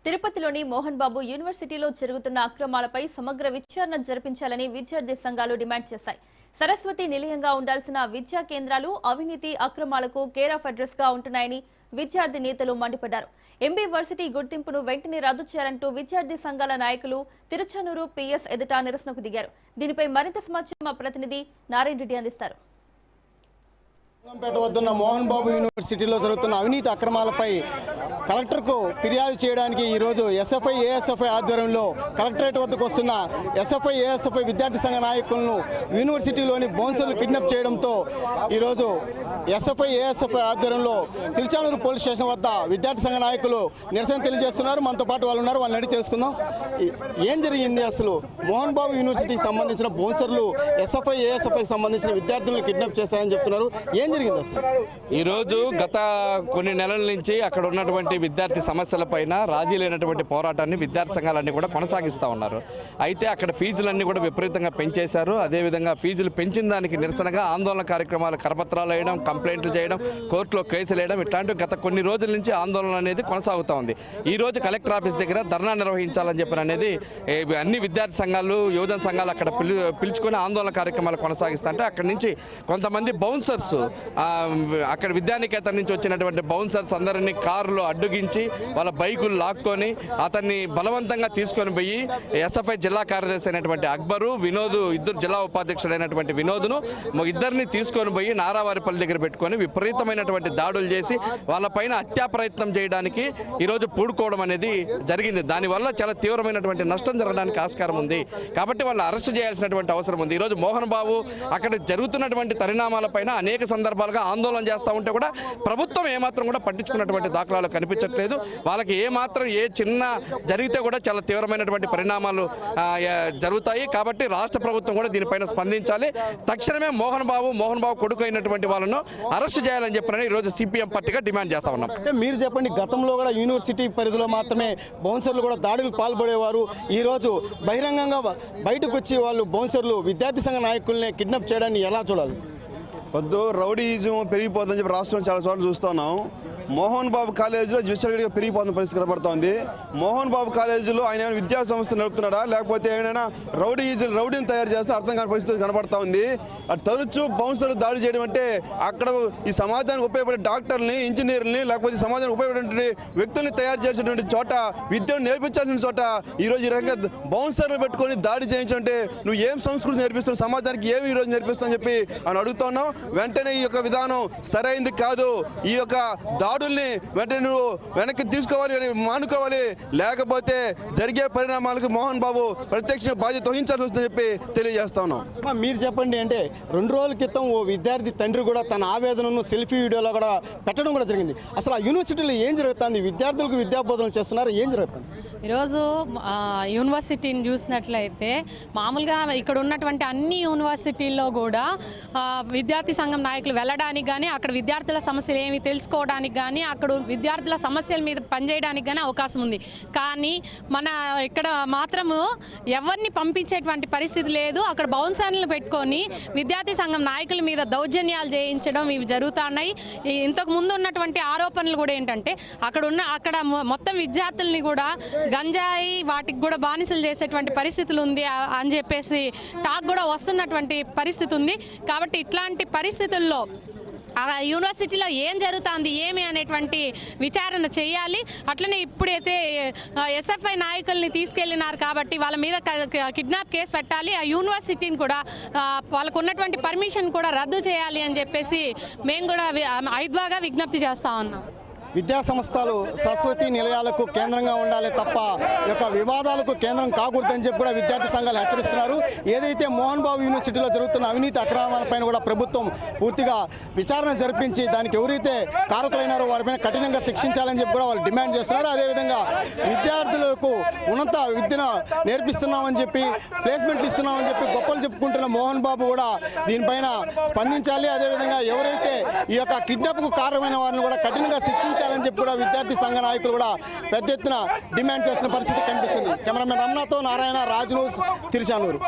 తిరుపతిలోని మోహన్ బాబు యూనివర్సిటీలో జరుగుతున్న అక్రమాలపై సమగ్ర విచారణ జరిపించాలని విద్యార్థి సంఘాలు డిమాండ్ చేశాయి. సరస్వతి నిలయంగా ఉండాల్సిన విద్యా కేంద్రాలు అవినీతి అక్రమాలకు కేర్ ఆఫ్ అడ్రస్ గా ఉంటున్నాయని విద్యార్థి నేతలు మండిపడ్డారు. ఎంబీ వర్సిటీ గుర్తింపును వెంటనే రద్దు చేయాలంటూ విద్యార్థి సంఘాల నాయకులు తిరుచానూరు పిఎస్ ఎదుట నిరసనకు దిగారు. దీనిపై మరింత సమాచారం మా ప్రతినిధి నారాయణ రెడ్డి అందిస్తారు. పేట వద్దున్న మోహన్ బాబు యూనివర్సిటీలో జరుగుతున్న అవినీతి అక్రమాలపై కలెక్టర్కు ఫిర్యాదు చేయడానికి ఈరోజు ఎస్ఎఫ్ఐ ఏఎస్ఎఫ్ఐ ఆధ్వర్యంలో కలెక్టరేట్ వద్దకు వస్తున్న ఎస్ఎఫ్ఐ ఏఎస్ఎఫ్ఐ విద్యార్థి సంఘ నాయకులను యూనివర్సిటీలోని బౌన్సర్లు కిడ్నాప్ చేయడంతో ఈరోజు ఎస్ఎఫ్ఐ ఏఎస్ఎఫ్ఐ ఆధ్వర్యంలో తిరుచానూరు పోలీస్ స్టేషన్ వద్ద విద్యార్థి సంఘ నాయకులు నిరసన తెలియజేస్తున్నారు. మనతో పాటు వాళ్ళు ఉన్నారు, వాళ్ళని అడిగి తెలుసుకుందాం. ఏం జరిగింది అసలు? మోహన్ బాబు యూనివర్సిటీకి సంబంధించిన బౌన్సర్లు ఎస్ఎఫ్ఐ ఏఎస్ఎఫ్ఐకి సంబంధించిన విద్యార్థులను కిడ్నాప్ చేస్తారని చెప్తున్నారు. ఏం జరిగింది అసలు? ఈరోజు గత కొన్ని నెలల నుంచి అక్కడ ఉన్నటువంటి విద్యార్థి సమస్యలపైన రాజీ లేనటువంటి పోరాటాన్ని విద్యార్థి సంఘాలన్నీ కూడా కొనసాగిస్తూ ఉన్నారు. అయితే అక్కడ ఫీజులన్నీ కూడా విపరీతంగా పెంచేశారు. అదేవిధంగా ఫీజులు పెంచిన దానికి నిరసనగా ఆందోళన కార్యక్రమాలు, కరపత్రాలు వేయడం, కంప్లైంట్లు చేయడం, కోర్టులో కేసులు వేయడం, ఇట్లాంటివి గత కొన్ని రోజుల నుంచి ఆందోళన అనేది కొనసాగుతూ ఉంది. ఈ రోజు కలెక్టర్ ఆఫీస్ దగ్గర ధర్నా నిర్వహించాలని చెప్పి అనేది అన్ని విద్యార్థి సంఘాలు, యువజన సంఘాలు అక్కడ పిలుచుకొని ఆందోళన కార్యక్రమాలు కొనసాగిస్తుంటే అక్కడి నుంచి కొంతమంది బౌన్సర్స్, అక్కడ విద్యానికేతన్ నుంచి వచ్చినటువంటి బౌన్సర్స్ అందరినీ కారులో అడ్డుగించి వాళ్ళ బైకులు లాక్కొని అతన్ని బలవంతంగా తీసుకొని పోయి ఎస్ఎఫ్ఐ జిల్లా కార్యదర్శి అయినటువంటి అక్బరు, వినోద్, ఇద్దరు జిల్లా ఉపాధ్యక్షుడైనటువంటి వినోద్ను ఇద్దరిని తీసుకొని పోయి నారావారిపల్లి దగ్గర పెట్టుకొని విపరీతమైనటువంటి దాడులు చేసి వాళ్ళపైన హత్యా ప్రయత్నం చేయడానికి ఈరోజు పూడుకోవడం అనేది జరిగింది. దానివల్ల చాలా తీవ్రమైనటువంటి నష్టం జరగడానికి ఆస్కారం ఉంది. కాబట్టి వాళ్ళు అరెస్ట్ చేయాల్సినటువంటి అవసరం ఉంది. ఈరోజు మోహన్ బాబు అక్కడ జరుగుతున్నటువంటి పరిణామాలపైన అనేక సందర్భాలుగా ఆందోళన చేస్తూ ఉంటే కూడా ప్రభుత్వం ఏమాత్రం కూడా పట్టించుకున్నటువంటి దాఖలాలు కనిపించట్లేదు. వాళ్ళకి ఏమాత్రం ఏ చిన్న జరిగితే కూడా చాలా తీవ్రమైనటువంటి పరిణామాలు జరుగుతాయి. కాబట్టి రాష్ట్ర ప్రభుత్వం కూడా దీనిపైన స్పందించాలి. తక్షణమే మోహన్ బాబు కొడుకు అయినటువంటి వాళ్ళను అరెస్ట్ చేయాలని చెప్పని ఈరోజు సిపిఎం పార్టీగా డిమాండ్ చేస్తా ఉన్నాం. అంటే మీరు చెప్పండి, గతంలో కూడా యూనివర్సిటీ పరిధిలో మాత్రమే బౌన్సర్లు కూడా దాడులకు పాల్పడేవారు. ఈరోజు బహిరంగంగా బయటకు వచ్చి వాళ్ళు బౌన్సర్లు విద్యార్థి సంఘ నాయకుల్ని కిడ్నాప్ చేయడాన్ని ఎలా చూడాలి? వద్దు, రౌడీయిజం పెరిగిపోతుందని చెప్పి రాష్ట్రంలో చాలా చోట్ల చూస్తున్నాం. మోహన్ బాబు కాలేజీలో విచ్చలవిడిగా పెరిగిపోతున్న పరిస్థితి కనబడుతోంది. మోహన్ బాబు కాలేజీలో ఆయన ఏమైనా విద్యా సంస్థ నడుపుతున్నాడా, లేకపోతే ఏమైనా రౌడీని తయారు చేస్తే అర్థం కాని పరిస్థితి కనబడతా ఉంది. తరచూ బౌన్సర్లు దాడి చేయడం అంటే అక్కడ ఈ సమాజానికి ఉపయోగపడే డాక్టర్ని, ఇంజనీర్ని, లేకపోతే సమాజానికి ఉపయోగపడే వ్యక్తుల్ని తయారు చేసేటువంటి చోట, విద్యను నేర్పించాల్సిన చోట ఈరోజు ఈ రకంగా బౌన్సర్లు పెట్టుకొని దాడి చేయించంటే నువ్వు ఏం సంస్కృతి నేర్పిస్తున్నావు, సమాజానికి ఏమి ఈరోజు నేర్పిస్తావు అని చెప్పి అని అడుగుతున్నావు. వెంటనే ఈ యొక్క విధానం సరైంది కాదు. ఈ యొక్క దాడుల్ని వెంటనే నువ్వు వెనక్కి తీసుకోవాలి, మానుకోవాలి. లేకపోతే జరిగే పరిణామాలకు మోహన్ బాబు ప్రత్యక్ష బాధ్యత వహించాల్సి వస్తుందని చెప్పి తెలియజేస్తా ఉన్నాం. మీరు చెప్పండి, అంటే 2 రోజుల క్రితం ఓ విద్యార్థి తండ్రి కూడా తన ఆవేదనను సెల్ఫీ వీడియోలో కూడా పెట్టడం కూడా జరిగింది. అసలు ఆ యూనివర్సిటీలో ఏం జరుగుతుంది? విద్యార్థులకు విద్యాబోధనలు చేస్తున్నారు, ఏం జరుగుతుంది? ఈరోజు యూనివర్సిటీని చూసినట్లయితే మామూలుగా ఇక్కడ ఉన్నటువంటి అన్ని యూనివర్సిటీల్లో కూడా విద్యార్థి సంఘం నాయకులు వెళ్ళడానికి కానీ, అక్కడ విద్యార్థుల సమస్యలు ఏమి తెలుసుకోవడానికి కానీ, అక్కడ విద్యార్థుల సమస్యల మీద పనిచేయడానికి కానీ అవకాశం ఉంది. కానీ మన ఇక్కడ మాత్రము ఎవరిని పంపించేటువంటి పరిస్థితి లేదు. అక్కడ బౌన్సర్లు పెట్టుకొని విద్యార్థి సంఘం నాయకుల మీద దౌర్జన్యాలు చేయించడం ఇవి జరుగుతున్నాయి. ఇంతకు ముందు ఉన్నటువంటి ఆరోపణలు కూడా ఏంటంటే అక్కడ మొత్తం విద్యార్థుల్ని కూడా గంజాయి వాటికి కూడా బానిసలు చేసేటువంటి పరిస్థితులు ఉంది అని చెప్పేసి టాక్ కూడా వస్తున్నటువంటి పరిస్థితి ఉంది. కాబట్టి ఇట్లాంటి పరిస్థితుల్లో యూనివర్సిటీలో ఏం జరుగుతుంది ఏమి అనేటువంటి విచారణ చేయాలి. అట్లనే ఇప్పుడైతే ఎస్ఎఫ్ఐ నాయకుల్ని తీసుకెళ్ళినారు కాబట్టి వాళ్ళ మీద కిడ్నాప్ కేసు పెట్టాలి. ఆ యూనివర్సిటీని కూడా వాళ్ళకు ఉన్నటువంటి పర్మిషన్ కూడా రద్దు చేయాలి అని చెప్పేసి మేము కూడా ఐద్వాగా విజ్ఞప్తి చేస్తా ఉన్నాం. విద్యా సంస్థలు సరస్వతి నిలయాలకు కేంద్రంగా ఉండాలి తప్ప యొక్క వివాదాలకు కేంద్రం కాకూడదని చెప్పి కూడా విద్యార్థి సంఘాలు హెచ్చరిస్తున్నారు. ఏదైతే మోహన్ బాబు యూనివర్సిటీలో జరుగుతున్న అవినీతి అక్రమాలపైన కూడా ప్రభుత్వం పూర్తిగా విచారణ జరిపించి దానికి ఎవరైతే కారకులైనారో వారిపైన కఠినంగా శిక్షించాలని చెప్పి కూడా వాళ్ళు డిమాండ్ చేస్తున్నారు. అదేవిధంగా విద్యార్థులకు ఉన్నత విద్యను నేర్పిస్తున్నామని చెప్పి, ప్లేస్మెంట్లు ఇస్తున్నామని చెప్పి గొప్పలు చెప్పుకుంటున్న మోహన్ బాబు కూడా దీనిపైన స్పందించాలి. అదేవిధంగా ఎవరైతే ఈ యొక్క కిడ్నాప్కు కారణమైన వారిని కూడా కఠినంగా శిక్షించాలని చెప్పి కూడా విద్యార్థి సంఘ నాయకులు కూడా పెద్ద ఎత్తున డిమాండ్ చేస్తున్న పరిస్థితి కనిపిస్తుంది. కెమెరామెన్ రమణతో నారాయణ, రాజ్ న్యూస్, తిరుచానూరు.